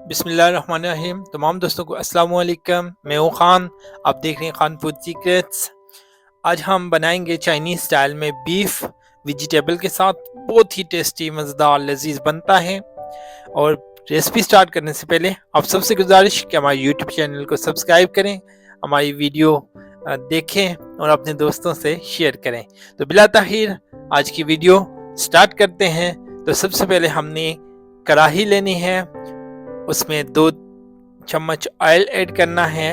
बिस्मिल्लाहिर्रहमानिर्रहीम। तमाम दोस्तों को अस्सलाम वालेकुम। मैं हूँ खान, आप देख रहे हैं खान फूड सीक्रेट्स। आज हम बनाएंगे चाइनीज़ स्टाइल में बीफ वेजिटेबल के साथ। बहुत ही टेस्टी, मज़ेदार, लजीज बनता है। और रेसिपी स्टार्ट करने से पहले आप सबसे गुजारिश कि हमारे यूट्यूब चैनल को सब्सक्राइब करें, हमारी वीडियो देखें और अपने दोस्तों से शेयर करें। तो बिला ताखिर आज की वीडियो स्टार्ट करते हैं। तो सबसे पहले हमने कढ़ाई लेनी है, उसमें 2 चम्मच ऑयल ऐड करना है।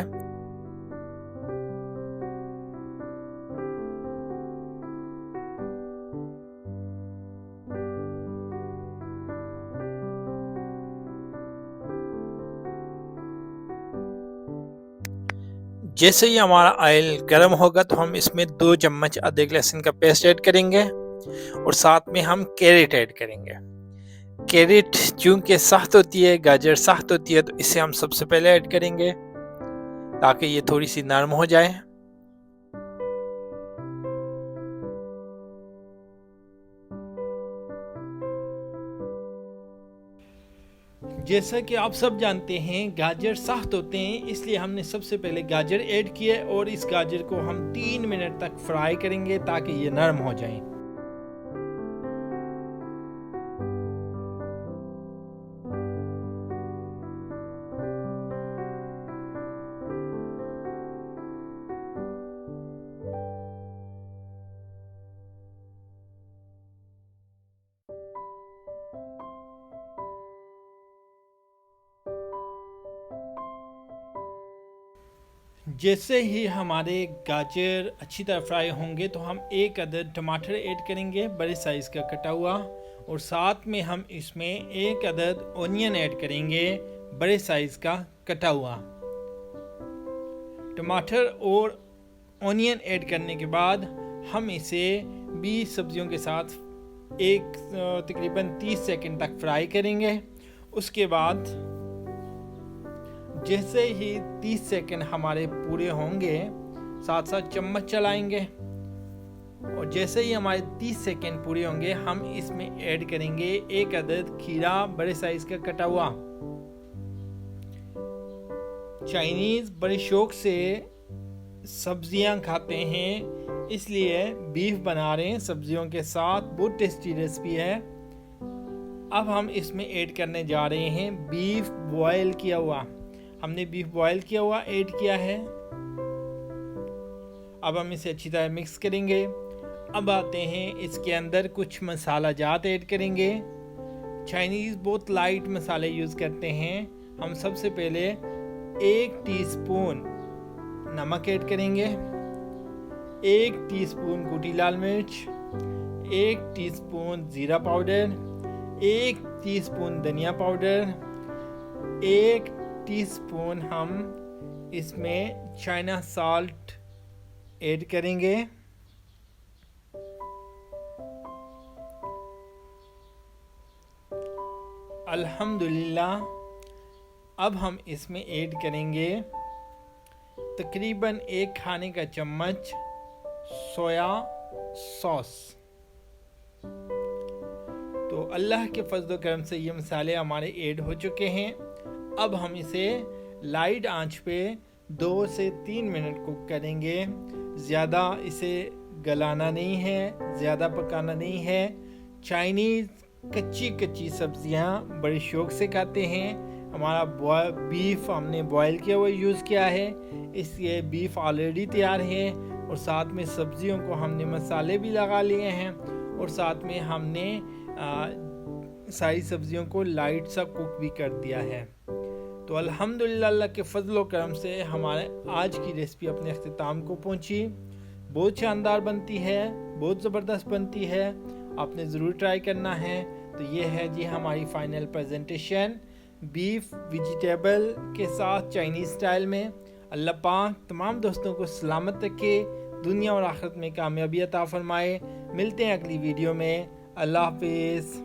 जैसे ही हमारा ऑयल गर्म होगा तो हम इसमें 2 चम्मच अदरक लहसुन का पेस्ट ऐड करेंगे और साथ में हम कैरेट ऐड करेंगे। कैरेट चूंकि सख्त होती है, गाजर सख्त होती है, तो इसे हम सबसे पहले ऐड करेंगे ताकि ये थोड़ी सी नरम हो जाए। जैसा कि आप सब जानते हैं गाजर सख्त होते हैं, इसलिए हमने सबसे पहले गाजर ऐड किया और इस गाजर को हम 3 मिनट तक फ्राई करेंगे ताकि ये नरम हो जाए। जैसे ही हमारे गाजर अच्छी तरह फ्राई होंगे तो हम 1 अदद टमाटर ऐड करेंगे, बड़े साइज़ का कटा हुआ, और साथ में हम इसमें 1 अदद ओनियन ऐड करेंगे, बड़े साइज़ का कटा हुआ। टमाटर और ओनियन ऐड करने के बाद हम इसे 20 सब्जियों के साथ तकरीबन 30 सेकंड तक फ्राई करेंगे। उसके बाद जैसे ही 30 सेकंड हमारे पूरे होंगे, साथ साथ चम्मच चलाएंगे और जैसे ही हमारे 30 सेकंड पूरे होंगे हम इसमें ऐड करेंगे 1 अदद खीरा, बड़े साइज का कटा हुआ। चाइनीज बड़े शौक से सब्जियां खाते हैं, इसलिए बीफ बना रहे हैं सब्जियों के साथ। बहुत टेस्टी रेसिपी है। अब हम इसमें ऐड करने जा रहे हैं बीफ बॉयल किया हुआ। हमने बीफ बॉयल किया हुआ ऐड किया है। अब हम इसे अच्छी तरह मिक्स करेंगे। अब आते हैं इसके अंदर कुछ मसाला जात ऐड करेंगे। चाइनीज़ बहुत लाइट मसाले यूज़ करते हैं। हम सबसे पहले 1 टीस्पून नमक ऐड करेंगे, 1 टीस्पून कुटी लाल मिर्च, 1 टीस्पून ज़ीरा पाउडर, 1 टीस्पून धनिया पाउडर, 1 टीस्पून हम इसमें चाइना सॉल्ट ऐड करेंगे। अल्हम्दुलिल्लाह। अब हम इसमें ऐड करेंगे तकरीबन 1 खाने का चम्मच सोया सॉस। तो अल्लाह के फजल करम से ये मसाले हमारे ऐड हो चुके हैं। अब हम इसे लाइट आंच पे 2 से 3 मिनट कुक करेंगे। ज़्यादा इसे गलाना नहीं है, ज़्यादा पकाना नहीं है। चाइनीज़ कच्ची कच्ची सब्जियां बड़े शौक से खाते हैं। हमारा बीफ हमने बॉयल किया हुआ यूज़ किया है, इसलिए बीफ ऑलरेडी तैयार है और साथ में सब्जियों को हमने मसाले भी लगा लिए हैं और साथ में हमने सारी सब्जियों को लाइट सा कुक भी कर दिया है। तो अल्हम्दुलिल्लाह अल्लाह के फजल करम से हमारे आज की रेसिपी अपने अख्तिताम को पहुंची। बहुत शानदार बनती है, बहुत ज़बरदस्त बनती है। आपने ज़रूर ट्राई करना है। तो ये है जी हमारी फाइनल प्रेजेंटेशन बीफ वेजिटेबल के साथ चाइनीज़ स्टाइल में। अल्लाह पाक तमाम दोस्तों को सलामत रखे, दुनिया और आखिरत में कामयाबी अता फरमाए। मिलते हैं अगली वीडियो में। अल्लाह हाफिज़।